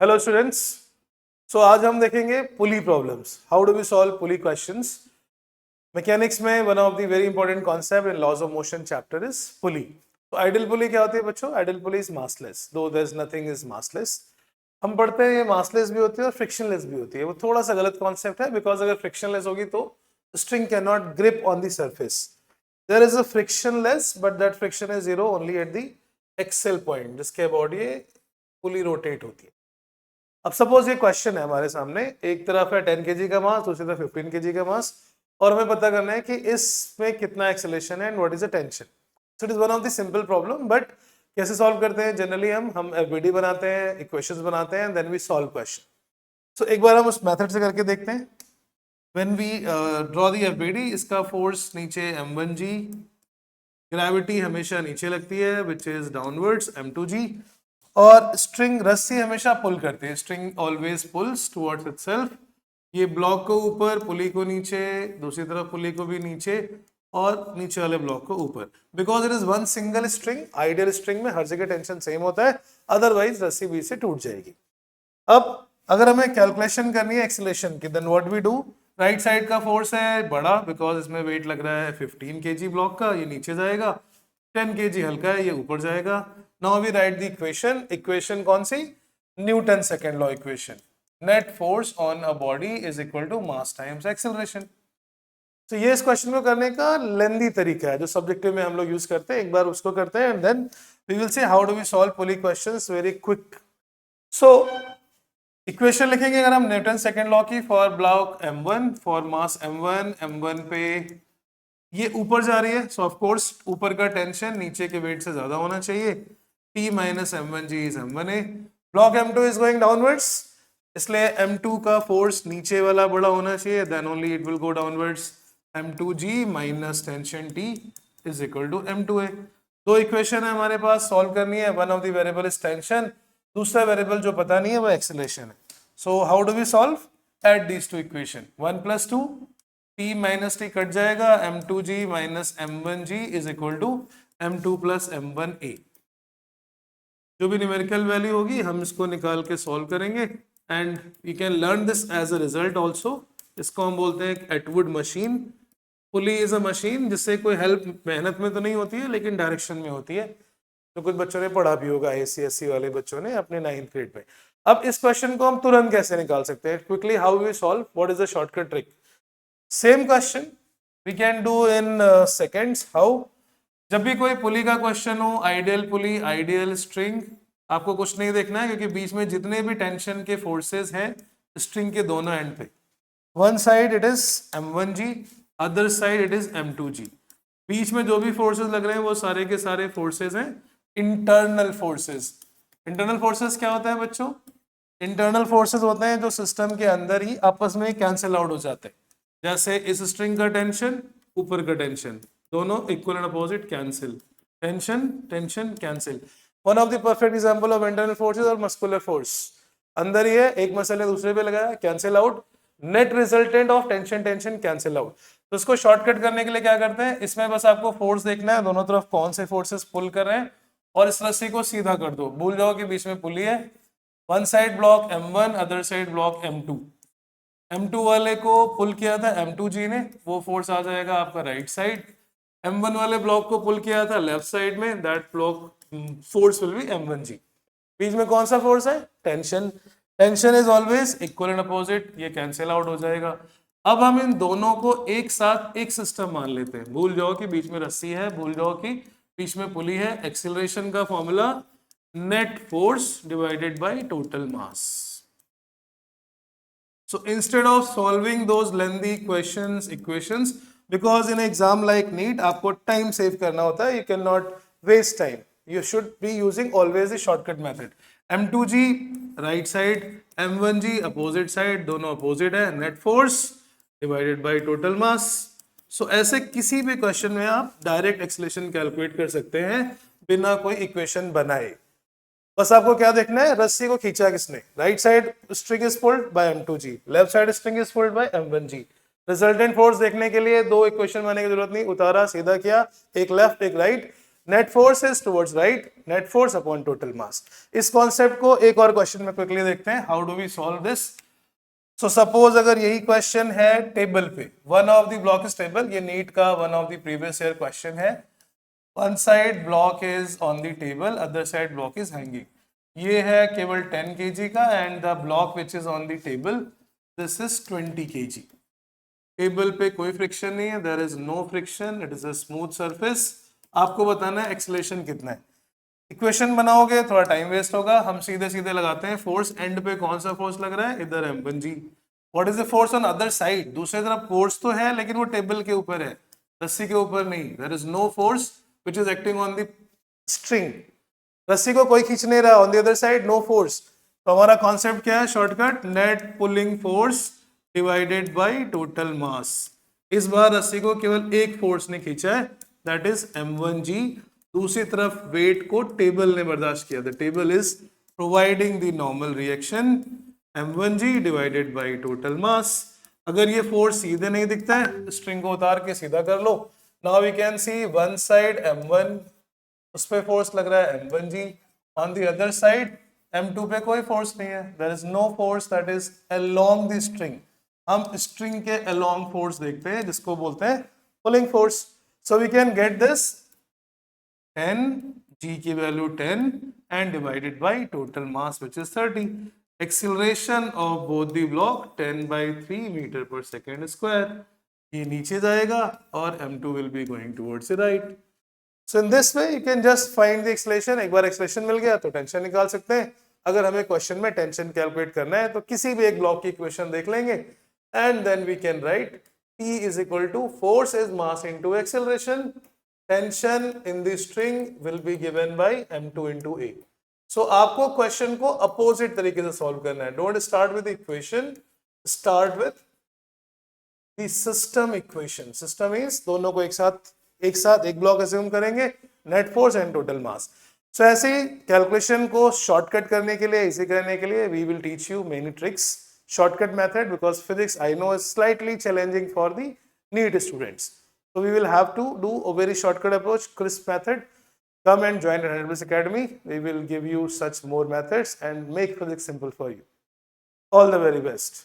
Hello students. सो आज हम देखेंगे pulley problems, how do we solve pulley questions. Mechanics में one of the very important concept in laws of motion chapter is pulley. तो ideal pulley क्या होती है बच्चों? Ideal pulley is massless, though there is nothing is massless. हम पढ़ते हैं ये मासलेस भी होती है और फ्रिक्शनलेस भी होती है। वो थोड़ा सा गलत कॉन्सेप्ट है, बिकॉज अगर फ्रिक्शनलेस होगी तो string can not grip on the surface. There is a frictionless, but that friction is zero only at the axle point, जिसके अबाउट ये पुली रोटेट होती है। अब सपोज ये क्वेश्चन है हमारे सामने, एक तरफ है 10 kg का मास, दूसरी तरफ 15 kg का मास, और हमें पता करना है कि इसमें कितना एक्सेलरेशन है and what is the tension. So it is one of the simple problem, but कैसे सॉल्व करते हैं? जनरली हम एफबीडी बनाते हैं, इक्वेशंस बनाते हैं, then we solve question. So एक बार हम उस मेथड से करके देखते हैं। When we draw the FBD, इसका फोर्स नीचे m1g, ग्रेविटी हमेशा नीचे लगती है विच इज डाउनवर्ड्स m2g, और स्ट्रिंग रस्सी हमेशा पुल करती है, string always pulls towards itself. ये ब्लॉक को ऊपर, पुली को नीचे, दूसरी तरफ पुली को भी नीचे, और नीचे वाले ब्लॉक को ऊपर, because it is one single string. Ideal string में हर जगह टेंशन सेम होता है, अदरवाइज रस्सी बीच से टूट जाएगी। अब अगर हमें कैलकुलेशन करनी है एक्सीलरेशन की, then what we do, right side का फोर्स है बड़ा, बिकॉज इसमें वेट लग रहा है 15 kg ब्लॉक का, ये नीचे जाएगा। 10 kg हल्का है, ये ऊपर जाएगा। Now we write the equation. Equation कौन सी? Newton second law equation. Net force on a body is equal to mass times acceleration. तो ये इस क्वेश्चन को करने का लेंदी तरीका है जो सब्जेक्टिव में हम लोग यूज करते हैं। एक बार उसको करते हैं and then we will see how do we solve pulley questions very quick. So equation लिखेंगे अगर हम न्यूटन सेकंड लॉ की, for block m1, for mass m1 पे ये ऊपर जा रही है, सो ऑफ कोर्स ऊपर का टेंशन नीचे के वेट से ज्यादा होना चाहिए। P minus m1g is m1a। Block m2 is going downwards, इसलिए m2 का फोर्स नीचे वाला बड़ा होना चाहिए, then only it will go downwards. m2g minus tension T is equal to m2a। दो इक्वेशन है हमारे पास, सॉल्व करनी है। One of the variable is tension, दूसरा वेरिएबल जो पता नहीं है वो एक्सेलरेशन है। So how do we solve? Add these two equation, 1 + 2, P minus T cut जाएगा, m2g minus m1g is equal to m2 plus m1a। जो भी न्यूमेरिकल वैल्यू होगी हम इसको निकाल के सॉल्व करेंगे, and you can learn this as a result also. इसको हम बोलते हैं Atwood machine. Pulley is a machine जिससे कोई हेल्प मेहनत में तो नहीं होती है, लेकिन डायरेक्शन में होती है। तो कुछ बच्चों ने पढ़ा भी होगा, ACSC वाले बच्चों ने अपने 9th ग्रेड में। अब इस क्वेश्चन को हम तुरंत कैसे निकाल सकते हैं? Quickly how we solve, what is the shortcut trick? Same question we can do in seconds. How? जब भी कोई पुली का क्वेश्चन हो, आइडियल पुली, आइडियल स्ट्रिंग, आपको कुछ नहीं देखना है, क्योंकि बीच में जितने भी टेंशन के फोर्सेस हैं स्ट्रिंग के दोनों एंड पे, one side it is m1g, other side it is m2g। बीच में जो भी फोर्सेस लग रहे हैं वो सारे के सारे फोर्सेस हैं इंटरनल फोर्सेस। इंटरनल फोर्सेस क्या होता है बच्चों? इंटरनल फोर्सेस होते हैं जो सिस्टम के अंदर ही आपस में कैंसिल आउट हो जाते हैं। जैसे इस स्ट्रिंग का टेंशन, ऊपर का टेंशन, दोनों equal and opposite, cancel, tension tension cancel. One of the perfect example of internal forces और मस्कुलर फोर्स, अंदर ही है, एक मसल ने दूसरे पे लगाया, cancel out, net resultant of tension tension cancel out. तो इसको शॉर्टकट करने के लिए क्या करते हैं, इसमें बस आपको फोर्स देखना है, दोनों तरफ कौन से फोर्सेस पुल कर रहे हैं, और इस रस्सी को सीधा कर दो, भूल जाओ कि बीच में पुली है। One side block m1, other side block m2। m2 वाले को पुल किया था m2g ने, वो फोर्स आ जाएगा आपका राइट साइड। m1 वाले ब्लॉक को पुल किया था लेफ्ट साइड में, that block force will be m1g। बीच में कौन सा फोर्स है? Tension. Tension is always equal and opposite, ये कैंसिल आउट हो जाएगा। अब हम इन दोनों को एक साथ एक सिस्टम मान लेते हैं। भूल जाओ कि बीच में रस्सी है, भूल जाओ कि बीच में पुली है। एक्सीलरेशन का formula net force divided by total mass. So instead of solving those lengthy questions, equations, because in exam like NEET आपको time save करना होता है, you cannot waste time. You should be using always the shortcut method. M2g right side, M1g opposite side, दोनों opposite है, net force divided by total mass. So ऐसे किसी भी question में आप डायरेक्ट एक्सीलरेशन कैलकुलेट कर सकते हैं बिना कोई इक्वेशन बनाए। बस आपको क्या देखना है, रस्सी को खींचा किसने, right side string is pulled bye m2g, left side string is pulled bye m1g। Resultant force देखने के लिए दो इक्वेशन बनाने की जरूरत नहीं, उतारा सीधा किया, एक लेफ्ट एक right, net force is towards right, net force upon total mass. इस कॉन्सेप्ट को एक और क्वेश्चन में क्विकली देखते हैं, how do we solve this. So suppose अगर यही क्वेश्चन है टेबल पे, one of the block is table, ये नीट का one of the previous year question है। One side block is on the table, other side block is hanging. ये है केवल 10 kg का, and the block which is on the table this is 20 kg। Table पे कोई friction नहीं है, there is no friction, it is a smooth surface. आपको बताना है एक्सेलरेशन कितना है। इक्वेशन बनाओगे थोड़ा टाइम वेस्ट होगा, हम सीधे सीधे लगाते हैं। फोर्स एंड पे कौन सा फोर्स लग रहा है, इधर m1g। What is the force on other side, दूसरी तरफ फोर्स तो है लेकिन वो टेबल के ऊपर है, रस्सी के ऊपर नहीं। There is no force which is acting on the string, रस्सी को कोई खींच नहीं रहा, on the other side no force. तो हमारा कॉन्सेप्ट क्या है, shortcut, net pulling force divided by total mass. इस बार रस्सी को केवल एक फोर्स ने खींचा है, दैट इज m1g। दूसरी तरफ वेट को टेबल ने बर्दाश्त किया, the table is providing the normal reaction, m1g divided by total मास। अगर ये फोर्स सीधे नहीं दिखता है, स्ट्रिंग को उतार के सीधा कर लो। Now we can see one side m1, उस पे फोर्स लग रहा है m1g, on the other side m2 पे कोई फोर्स नहीं है, there is no force that is along the string. हम स्ट्रिंग के अलोंग फोर्स देखते हैं जिसको बोलते हैं pulling force. So we can get this 10, g की value 10 and divided by total mass which is 30। Acceleration of both the block 10/3 metre पर second square. ये नीचे जाएगा और m2 will be going towards the right. So in this way you can just find the acceleration. एक बार acceleration मिल गया तो tension निकाल सकते हैं। अगर हमें क्वेश्चन में टेंशन कैलकुलेट करना है तो किसी भी एक ब्लॉक की इक्वेशन देख लेंगे, and then we can write T is equal to force is mass into acceleration. Tension in the string will be given by m2 into a. So आपको क्वेश्चन को अपोजिट तरीके से सॉल्व करना है। Don't start with equation, start with the system equation. System means दोनों को एक साथ एक ब्लॉक अज्यूम करेंगे, net force and total mass. So ऐसे ही कैलकुलेशन को शॉर्टकट करने के लिए, इजी करने के लिए, we will teach you many tricks, shortcut method, because physics I know is slightly challenging for the NEET students. So we will have to do a very shortcut approach, crisp method. Come and join the Handles Academy. We will give you such more methods and make physics simple for you. All the very best.